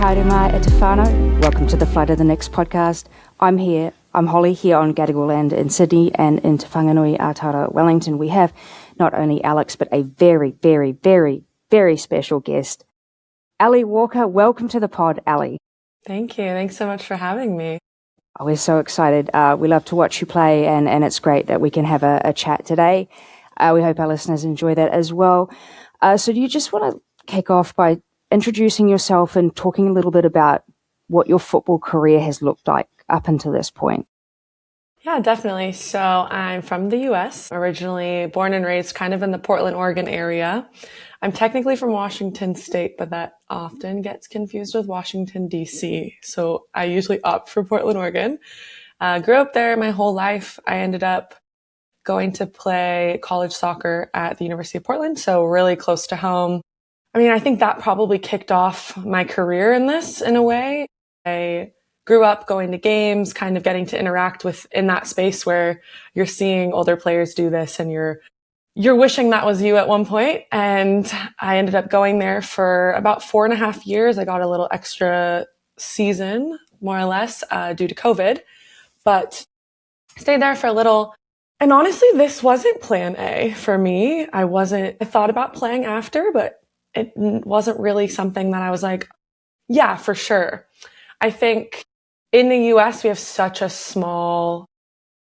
Aotearoa. Welcome to the Flight of the Next podcast. I'm Holly here on Gadigal land in Sydney, and in Te Whanganui, Aotearoa, Wellington. We have not only Alex, but a very, very, very, very special guest. Ellie Walker, welcome to the pod, Ellie. Thank you. Thanks so much for having me. Oh, we're so excited. We love to watch you play, and it's great that we can have a chat today. We hope our listeners enjoy that as well. So do you just want to kick off by introducing yourself and talking a little bit about what your football career has looked like up until this point? Yeah, definitely. So I'm from the US, originally born and raised kind of in the Portland, Oregon area. I'm technically from Washington State, but that often gets confused with Washington, DC. So I usually opt for Portland, Oregon. Grew up there my whole life. I ended up going to play college soccer at the University of Portland, so really close to home. I mean, I think that probably kicked off my career in this in a way. I grew up going to games, kind of getting to interact with in that space where you're seeing older players do this and you're wishing that was you at one point. And I ended up going there for about 4.5 years. I got a little extra season, more or less, due to COVID, but stayed there for a little. And honestly, this wasn't plan A for me. I thought about playing after, but it wasn't really something that I was like, yeah, for sure. I think in the US, we have such a small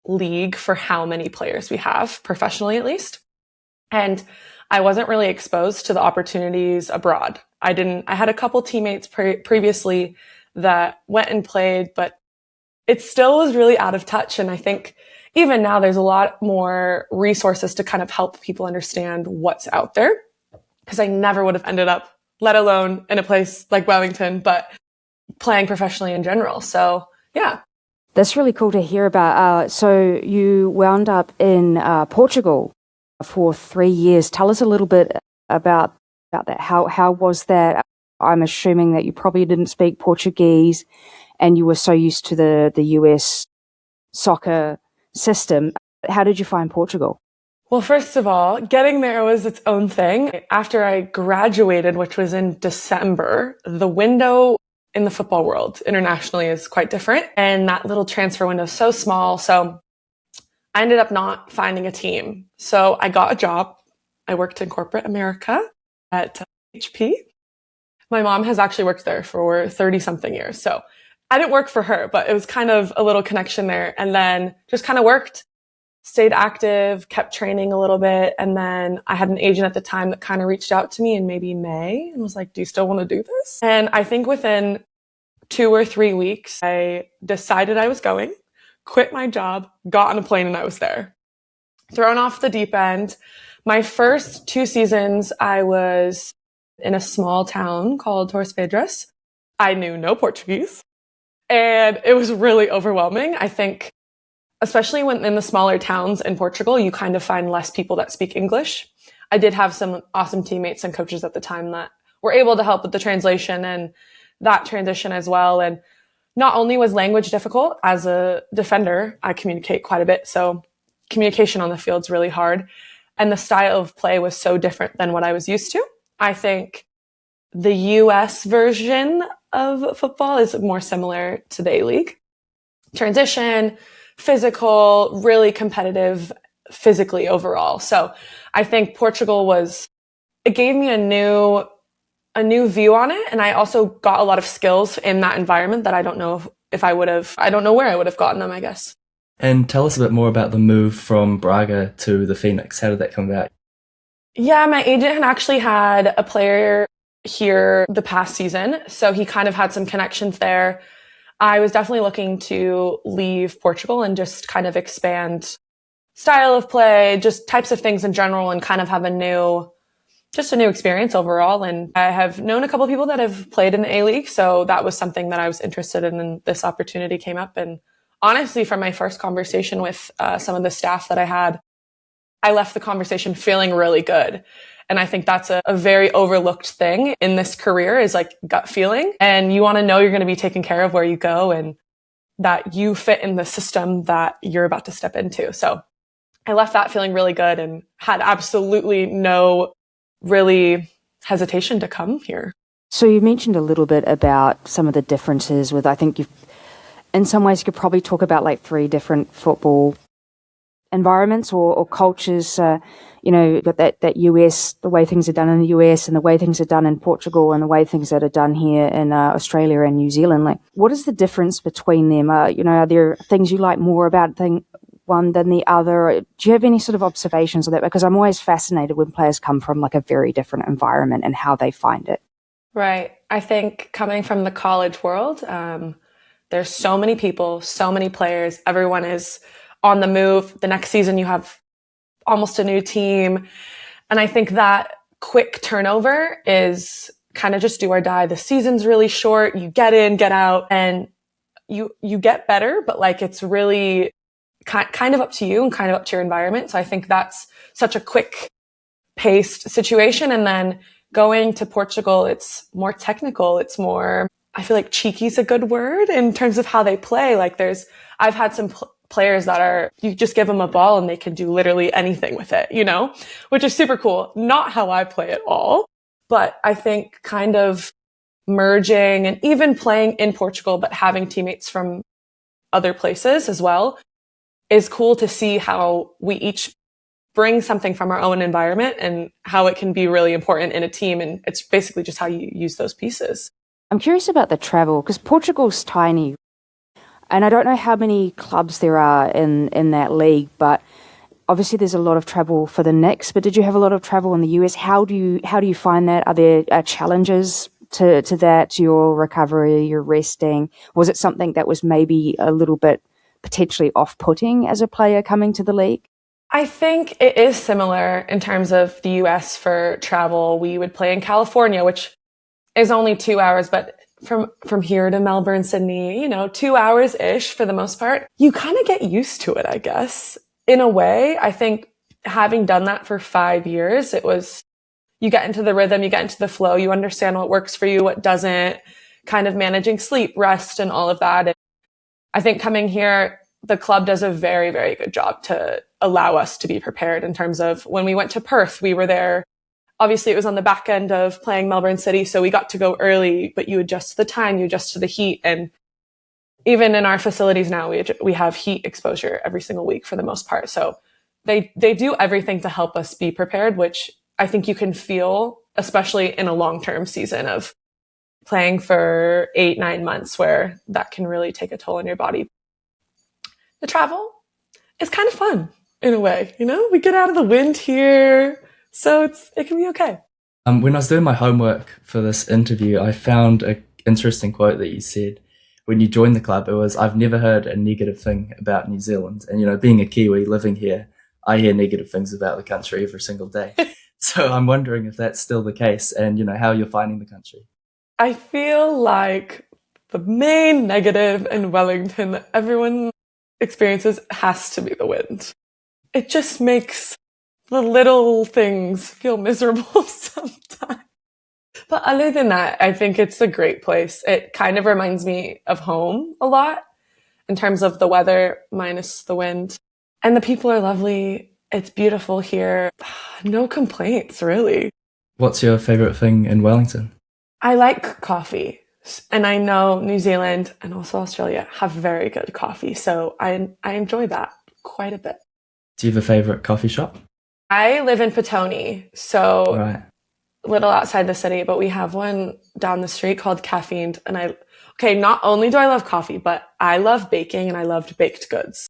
league for how many players we have, professionally at least. And I wasn't really exposed to the opportunities abroad. I had a couple teammates previously that went and played, but it still was really out of touch. And I think even now there's a lot more resources to kind of help people understand what's out there. Because I never would have ended up, let alone in a place like Wellington, but playing professionally in general. So, yeah. That's really cool to hear about. So you wound up in Portugal for 3 years. Tell us a little bit about that. How was that? I'm assuming that you probably didn't speak Portuguese and you were so used to the US soccer system. How did you find Portugal? Well, first of all, getting there was its own thing. After I graduated, which was in December, the window in the football world internationally is quite different. And that little transfer window is so small. So I ended up not finding a team. So I got a job. I worked in corporate America at HP. My mom has actually worked there for 30 something years. So I didn't work for her, but it was kind of a little connection there. And then just kind of worked. Stayed active, kept training a little bit. And then I had an agent at the time that kind of reached out to me in maybe May and was like, do you still want to do this? And I think within 2 or 3 weeks, I decided I was going, quit my job, got on a plane, and I was there. Thrown off the deep end. My first 2 seasons, I was in a small town called Torres Vedras. I knew no Portuguese. And it was really overwhelming. I think especially when in the smaller towns in Portugal, you kind of find less people that speak English. I did have some awesome teammates and coaches at the time that were able to help with the translation and that transition as well. And not only was language difficult, as a defender, I communicate quite a bit. So communication on the field is really hard. And the style of play was so different than what I was used to. I think the US version of football is more similar to the A-League. Transition, physical, really competitive physically overall. So I think Portugal it gave me a new view on it. And I also got a lot of skills in that environment that I don't know I don't know where I would have gotten them, I guess. And tell us a bit more about the move from Braga to the Phoenix. How did that come about? Yeah, my agent had actually had a player here the past season. So he kind of had some connections there. I was definitely looking to leave Portugal and just kind of expand style of play, just types of things in general, and kind of have a new experience overall. And I have known a couple of people that have played in the A-League. So that was something that I was interested in, and this opportunity came up. And honestly, from my first conversation with some of the staff that I had, I left the conversation feeling really good. And I think that's a very overlooked thing in this career is like gut feeling. And you want to know you're going to be taken care of where you go and that you fit in the system that you're about to step into. So I left that feeling really good and had absolutely no really hesitation to come here. So you mentioned a little bit about some of the differences with, I think in some ways you could probably talk about like three different football environments or cultures. Got that US, the way things are done in the US and the way things are done in Portugal and the way things that are done here in Australia and New Zealand. Like, what is the difference between them? Are there things you like more about one than the other? Do you have any sort of observations of that? Because I'm always fascinated when players come from like a very different environment and how they find it. Right. I think coming from the college world, there's so many people, so many players. Everyone is on the move. The next season you have almost a new team. And I think that quick turnover is kind of just do or die. The season's really short. You get in, get out, and you get better, but like it's really kind of up to you and kind of up to your environment. So I think that's such a quick paced situation. And then going to Portugal, it's more technical. It's more, I feel like cheeky is a good word in terms of how they play. Like I've had some players that you just give them a ball and they can do literally anything with it, which is super cool. Not how I play at all, but I think kind of merging and even playing in Portugal, but having teammates from other places as well is cool to see how we each bring something from our own environment and how it can be really important in a team. And it's basically just how you use those pieces. I'm curious about the travel because Portugal's tiny. And I don't know how many clubs there are in that league, but obviously there's a lot of travel for the Knicks. But did you have a lot of travel in the US? How do you find that? Are there challenges to that, to your recovery, your resting? Was it something that was maybe a little bit potentially off-putting as a player coming to the league? I think it is similar in terms of the US for travel. We would play in California, which is only 2 hours, but from here to Melbourne, Sydney, 2 hours-ish for the most part. You kind of get used to it, I guess. In a way, I think having done that for 5 years, you get into the rhythm, you get into the flow, you understand what works for you, what doesn't, kind of managing sleep, rest, and all of that. And I think coming here, the club does a very, very good job to allow us to be prepared in terms of when we went to Perth, we were there. Obviously, it was on the back end of playing Melbourne City, so we got to go early, but you adjust to the time, you adjust to the heat. And even in our facilities now, we have heat exposure every single week for the most part. So they do everything to help us be prepared, which I think you can feel, especially in a long-term season of playing for 8-9 months, where that can really take a toll on your body. The travel is kind of fun in a way, we get out of the wind here. So it can be okay. When I was doing my homework for this interview, I found an interesting quote that you said when you joined the club. It was, "I've never heard a negative thing about New Zealand." And, being a Kiwi living here, I hear negative things about the country every single day. So I'm wondering if that's still the case and, how you're finding the country. I feel like the main negative in Wellington that everyone experiences has to be the wind. It just makes the little things feel miserable sometimes. But other than that, I think it's a great place. It kind of reminds me of home a lot in terms of the weather minus the wind. And the people are lovely. It's beautiful here. No complaints, really. What's your favorite thing in Wellington? I like coffee. And I know New Zealand and also Australia have very good coffee. So I enjoy that quite a bit. Do you have a favorite coffee shop? I live in Petone, so right. A little outside the city, but we have one down the street called Caffeined. And not only do I love coffee, but I love baking and I loved baked goods.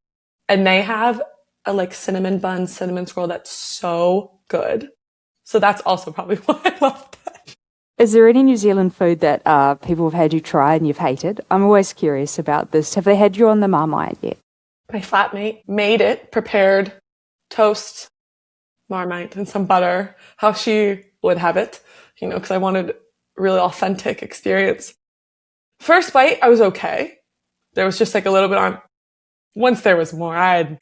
And they have a cinnamon bun, cinnamon scroll that's so good. So that's also probably why I love that. Is there any New Zealand food that people have had you try and you've hated? I'm always curious about this. Have they had you on the Marmite yet? My flatmate made it, prepared toast, Marmite, and some butter, how she would have it, because I wanted really authentic experience. First bite, I was okay. There was just a little bit on. Once there was more,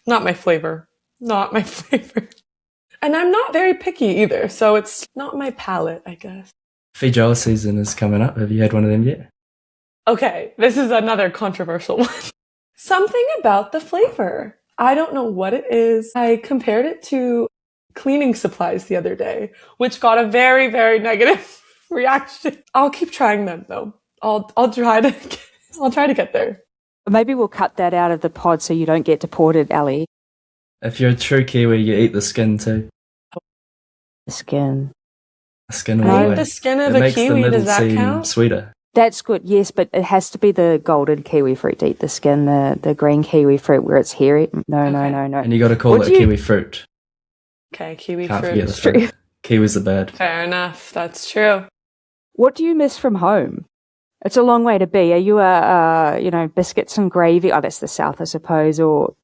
not my flavor. And I'm not very picky either, so it's not my palate, I guess. Feijoa season is coming up. Have you had one of them yet? Okay, this is another controversial one. Something about the flavor. I don't know what it is. I compared it to cleaning supplies the other day, which got a very, very negative reaction. I'll keep trying them though. I'll try to get there. Maybe we'll cut that out of the pod so you don't get deported, Ellie. If you're a true Kiwi, you eat the skin too. The skin. The skin all I the eat way. the skin of It a makes the kiwi. middle Does that seem count? sweeter. That's good, yes, but it has to be the golden kiwi fruit to eat the skin, the green kiwi fruit where it's hairy. No. And you got to call it a kiwi fruit. Okay, kiwi Can't fruit. forget the fruit. Kiwis are bad. Fair enough. That's true. What do you miss from home? It's a long way to be. Are you biscuits and gravy? Oh, that's the South, I suppose. Or,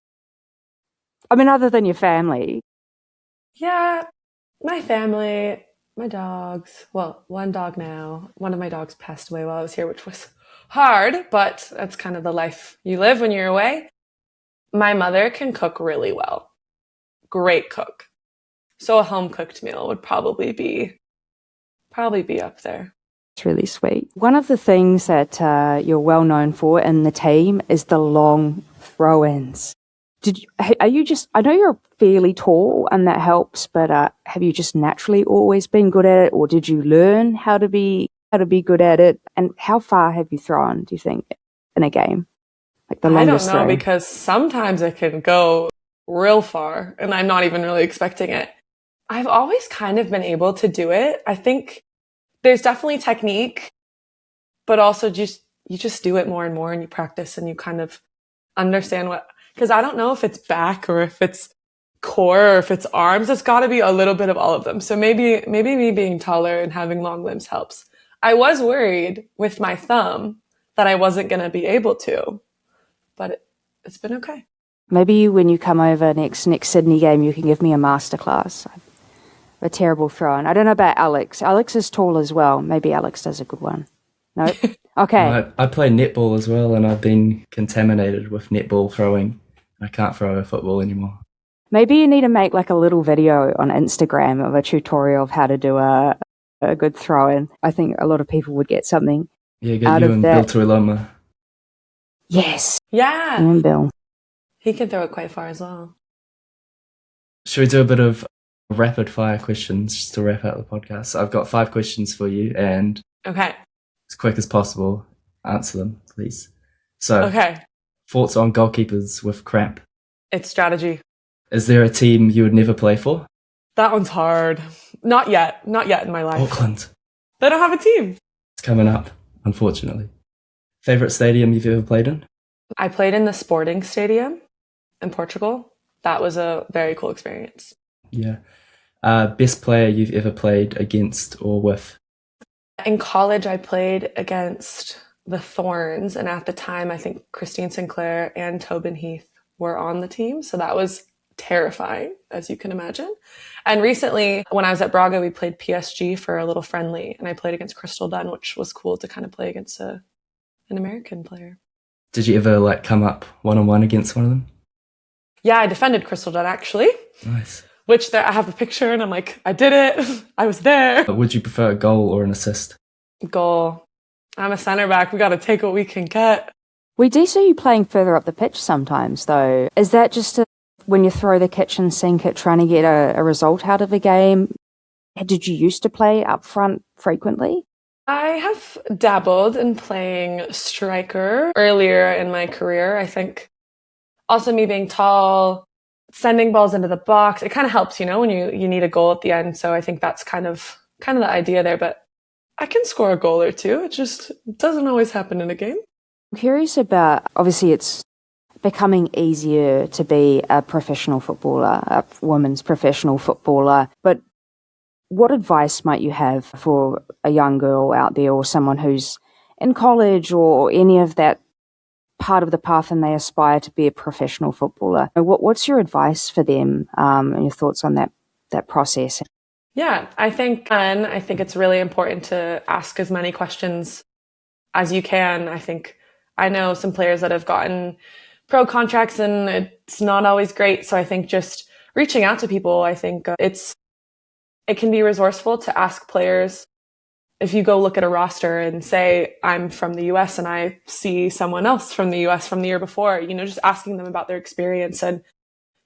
I mean, other than your family. Yeah, my family, my dogs. Well, one dog now. One of my dogs passed away while I was here, which was hard, but that's kind of the life you live when you're away. My mother can cook really well. Great cook. So a home-cooked meal would probably be up there. It's really sweet. One of the things that you're well known for in the team is the long throw-ins. I know you're fairly tall and that helps, but have you just naturally always been good at it, or did you learn how to be good at it? And how far have you thrown, do you think, in a game? Like the longest I don't know, throw? because sometimes it can go real far and I'm not even really expecting it. I've always kind of been able to do it. I think there's definitely technique, but also you just do it more and more and you practice and you kind of understand because I don't know if it's back or if it's core or if it's arms. It's got to be a little bit of all of them. So maybe me being taller and having long limbs helps. I was worried with my thumb that I wasn't going to be able to, but it's been okay. Maybe when you come over next Sydney game, you can give me a masterclass. A terrible throw-in. I don't know about Alex. Alex is tall as well. Maybe Alex does a good one. No? Okay. I play netball as well, and I've been contaminated with netball throwing. I can't throw a football anymore. Maybe you need to make like a little video on Instagram of a tutorial of how to do a good throw-in. I think a lot of people would get something Yeah, get out you of and that. Bill Tuiloma. Yes. Yeah. You and Bill. He can throw it quite far as well. Should we do a bit of rapid fire questions just to wrap up the podcast? I've got 5 questions for you, and Okay. as quick as possible, answer them, please. So, Okay. thoughts on goalkeepers with cramp? It's strategy. Is there a team you would never play for? That one's hard. Not yet in my life. Auckland. They don't have a team. It's coming up, unfortunately. Favourite stadium you've ever played in? I played in the Sporting Stadium in Portugal. That was a very cool experience. Yeah. Best player you've ever played against or with? In college, I played against the Thorns, and at the time, I think Christine Sinclair and Tobin Heath were on the team, so that was terrifying, as you can imagine. And recently, when I was at Braga, we played PSG for a little friendly, and I played against Crystal Dunn, which was cool to kind of play against an American player. Did you ever come up one-on-one against one of them? Yeah, I defended Crystal Dunn, actually. Nice. Which I have a picture and I'm like, I did it. I was there. Would you prefer a goal or an assist? Goal. I'm a center back. We got to take what we can get. We do see you playing further up the pitch sometimes, though. Is that just when you throw the kitchen sink at trying to get a result out of a game? Did you used to play up front frequently? I have dabbled in playing striker earlier in my career. I think also me being tall, sending balls into the box, it kind of helps, when you need a goal at the end. So I think that's kind of the idea there. But I can score a goal or two. It just doesn't always happen in a game. I'm curious about, obviously it's becoming easier to be a professional footballer, a women's professional footballer. But what advice might you have for a young girl out there or someone who's in college or any of that part of the path and they aspire to be a professional footballer? What's your advice for them and your thoughts on that process? Yeah, I think it's really important to ask as many questions as you can. I know some players that have gotten pro contracts and it's not always great. So I think just reaching out to people, I think it can be resourceful to ask players. If you go look at a roster and say, I'm from the US and I see someone else from the US from the year before, just asking them about their experience and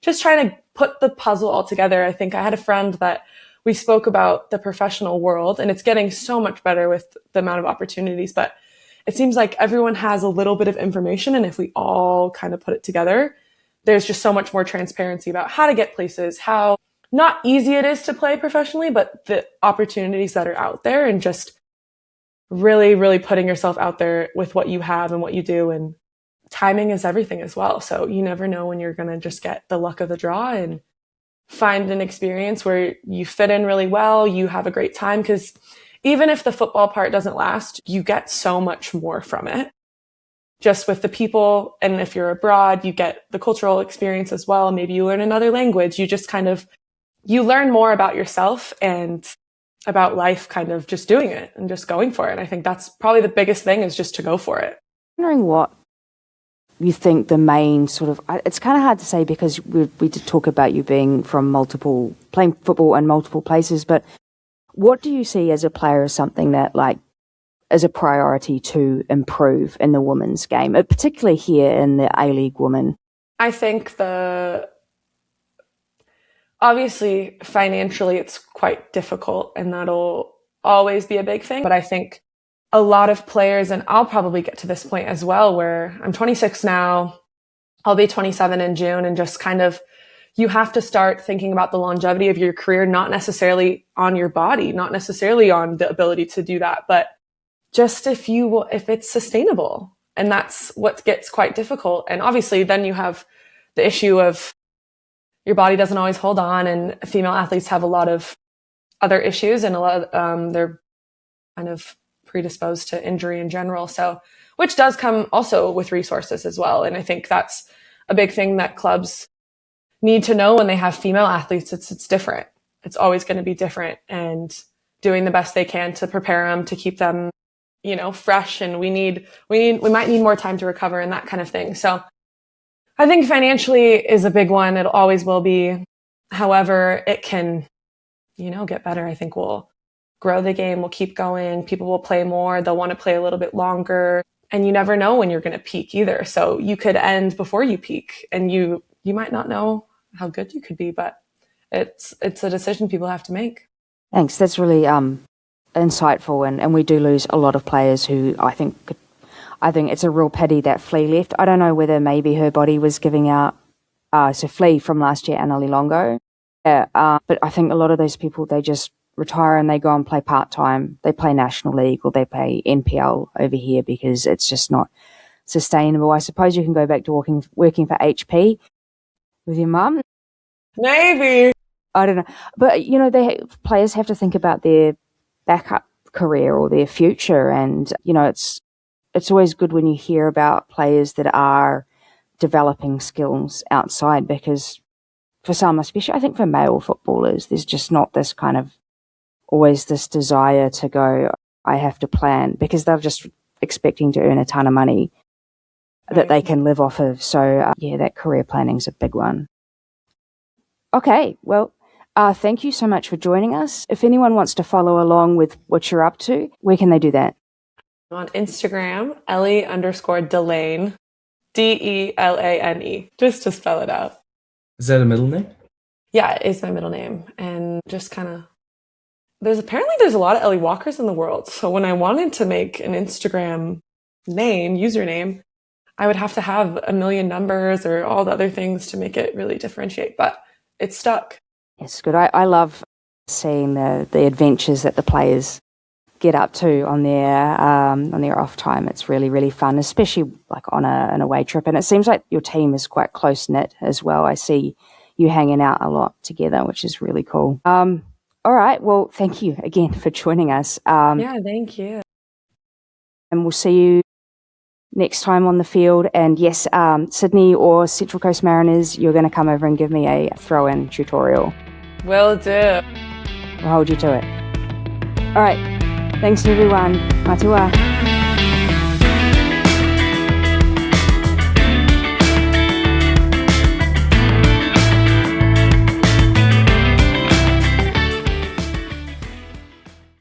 just trying to put the puzzle all together. I think I had a friend that we spoke about the professional world, and it's getting so much better with the amount of opportunities, but it seems like everyone has a little bit of information. And if we all kind of put it together, there's just so much more transparency about how to get places, how not easy it is to play professionally, but the opportunities that are out there, and just really, really putting yourself out there with what you have and what you do. And timing is everything as well. So you never know when you're going to just get the luck of the draw and find an experience where you fit in really well, you have a great time. Because even if the football part doesn't last, you get so much more from it. Just with the people, and if you're abroad, you get the cultural experience as well. Maybe you learn another language. You just you learn more about yourself and about life, kind of just doing it and just going for it. And I think that's probably the biggest thing, is just to go for it. I'm wondering what you think the main sort of, it's kind of hard to say because we did talk about you being from playing football in multiple places, but what do you see as a player as something that as a priority to improve in the women's game, particularly here in the A-League women? I think obviously financially it's quite difficult, and that'll always be a big thing. But I think a lot of players, and I'll probably get to this point as well, where I'm 26 now, I'll be 27 in June, and just kind of, you have to start thinking about the longevity of your career, not necessarily on your body, not necessarily on the ability to do that, but just if it's sustainable. And that's what gets quite difficult. And obviously then you have the issue of your body doesn't always hold on, and female athletes have a lot of other issues, and a lot of, they're kind of predisposed to injury in general. So, which does come also with resources as well. And I think that's a big thing that clubs need to know when they have female athletes. It's different. It's always going to be different, and doing the best they can to prepare them, to keep them, fresh. And we might need more time to recover and that kind of thing. So I think financially is a big one. It always will be. However, it can, get better. I think we'll grow the game. We'll keep going. People will play more. They'll want to play a little bit longer. And you never know when you're going to peak either. So you could end before you peak, and you might not know how good you could be, but it's a decision people have to make. Thanks. That's really insightful. And we do lose a lot of players who I think it's a real pity that Flea left. I don't know whether maybe her body was giving out. So Flea from last year, Anneli Longo. Yeah, but I think a lot of those people, they just retire and they go and play part-time. They play National League or they play NPL over here because it's just not sustainable. I suppose you can go back to working for HP with your mum. Maybe. I don't know. But, players have to think about their backup career or their future. And, it's always good when you hear about players that are developing skills outside, because for some, especially I think for male footballers, there's just not this kind of always this desire to go, I have to plan, because they're just expecting to earn a ton of money that they can live off of. So that career planning is a big one. Okay, well, thank you so much for joining us. If anyone wants to follow along with what you're up to, where can they do that? On Instagram, Ellie_Delane, Delane, just to spell it out. Is that a middle name? Yeah, it is my middle name. And just kind of, there's a lot of Ellie Walkers in the world. So when I wanted to make an Instagram username, I would have to have a million numbers or all the other things to make it really differentiate. But it stuck. It's good. I love seeing the adventures that the players get up to on their off time. It's really, really fun, especially like on an away trip. And it seems like your team is quite close knit as well. I see you hanging out a lot together, which is really cool. All right. Well, thank you again for joining us. Yeah, thank you. And we'll see you next time on the field. And yes, Sydney or Central Coast Mariners, you're going to come over and give me a throw-in tutorial. Will do. I'll hold you to it. All right. Thanks, everyone. Matua.